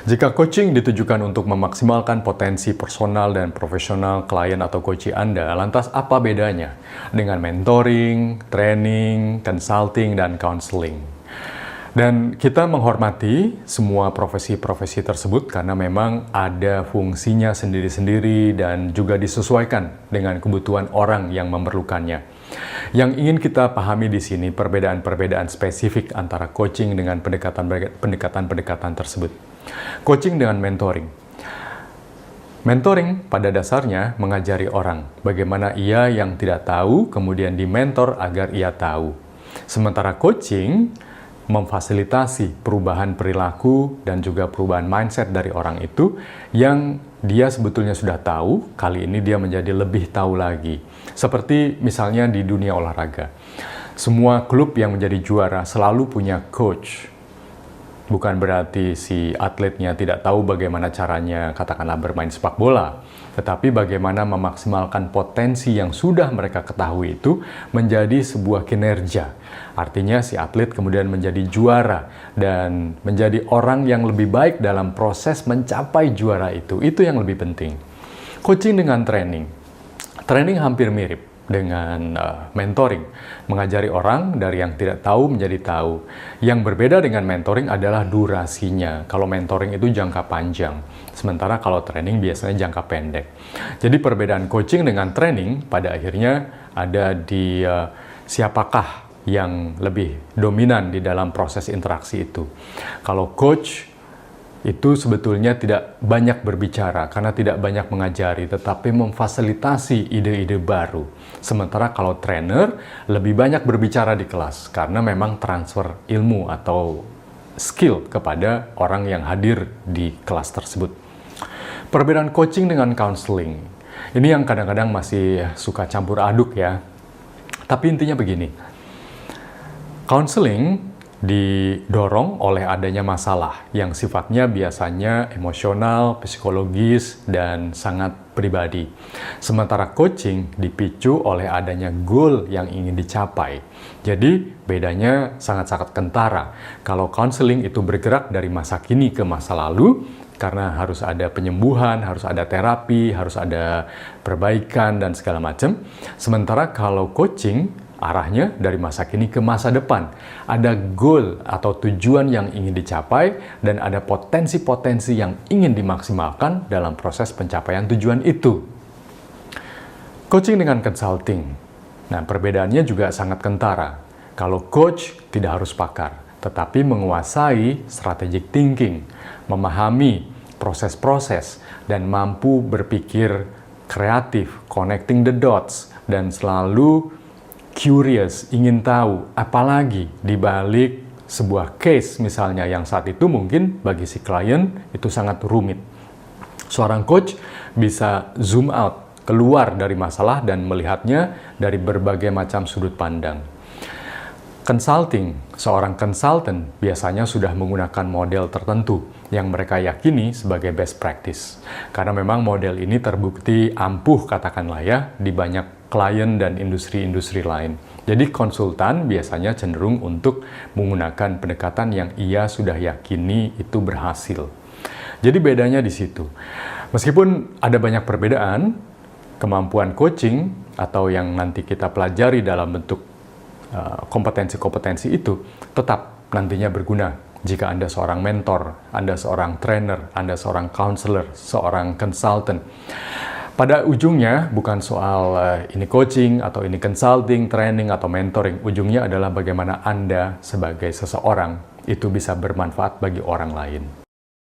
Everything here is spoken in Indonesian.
Jika coaching ditujukan untuk memaksimalkan potensi personal dan profesional klien atau coachee Anda, lantas apa bedanya dengan mentoring, training, consulting, dan counseling? Dan kita menghormati semua profesi-profesi tersebut karena memang ada fungsinya sendiri-sendiri dan juga disesuaikan dengan kebutuhan orang yang memerlukannya. Yang ingin kita pahami di sini perbedaan-perbedaan spesifik antara coaching dengan pendekatan-pendekatan tersebut. Coaching dengan mentoring. Mentoring pada dasarnya mengajari orang bagaimana ia yang tidak tahu kemudian dimentor agar ia tahu. Sementara coaching memfasilitasi perubahan perilaku dan juga perubahan mindset dari orang itu yang dia sebetulnya sudah tahu, kali ini dia menjadi lebih tahu lagi. Seperti misalnya di dunia olahraga. Semua klub yang menjadi juara selalu punya coach. Bukan berarti si atletnya tidak tahu bagaimana caranya katakanlah bermain sepak bola, tetapi bagaimana memaksimalkan potensi yang sudah mereka ketahui itu menjadi sebuah kinerja. Artinya si atlet kemudian menjadi juara dan menjadi orang yang lebih baik dalam proses mencapai juara itu. Itu yang lebih penting. Coaching dengan training. Training hampir mirip dengan mentoring, mengajari orang dari yang tidak tahu menjadi tahu. Yang berbeda dengan mentoring adalah durasinya. Kalau mentoring itu jangka panjang, sementara kalau training biasanya jangka pendek. Jadi perbedaan coaching dengan training pada akhirnya ada di siapakah yang lebih dominan di dalam proses interaksi itu. Kalau coach itu sebetulnya tidak banyak berbicara karena tidak banyak mengajari, tetapi memfasilitasi ide-ide baru. Sementara kalau trainer lebih banyak berbicara di kelas karena memang transfer ilmu atau skill kepada orang yang hadir di kelas tersebut. Perbedaan coaching dengan counseling. Ini yang kadang-kadang masih suka campur aduk ya. Tapi intinya begini. Counseling didorong oleh adanya masalah yang sifatnya biasanya emosional, psikologis, dan sangat pribadi. Sementara coaching dipicu oleh adanya goal yang ingin dicapai. Jadi bedanya sangat-sangat kentara. Kalau counseling itu bergerak dari masa kini ke masa lalu, karena harus ada penyembuhan, harus ada terapi, harus ada perbaikan, dan segala macam. Sementara kalau coaching arahnya dari masa kini ke masa depan. Ada goal atau tujuan yang ingin dicapai dan ada potensi-potensi yang ingin dimaksimalkan dalam proses pencapaian tujuan itu. Coaching dengan consulting. Nah, perbedaannya juga sangat kentara. Kalau coach tidak harus pakar, tetapi menguasai strategic thinking, memahami proses-proses dan mampu berpikir kreatif, connecting the dots, dan selalu curious, ingin tahu, apalagi di balik sebuah case misalnya yang saat itu mungkin bagi si klien itu sangat rumit. Seorang coach bisa zoom out, keluar dari masalah dan melihatnya dari berbagai macam sudut pandang. Consulting, seorang consultant biasanya sudah menggunakan model tertentu yang mereka yakini sebagai best practice. Karena memang model ini terbukti ampuh katakanlah ya di banyak klien dan industri-industri lain. Jadi konsultan biasanya cenderung untuk menggunakan pendekatan yang ia sudah yakini itu berhasil. Jadi bedanya di situ. Meskipun ada banyak perbedaan, kemampuan coaching atau yang nanti kita pelajari dalam bentuk kompetensi-kompetensi itu tetap nantinya berguna jika Anda seorang mentor, Anda seorang trainer, Anda seorang counselor, seorang consultant. Pada ujungnya bukan soal ini coaching atau ini consulting, training atau mentoring. Ujungnya adalah bagaimana Anda sebagai seseorang itu bisa bermanfaat bagi orang lain.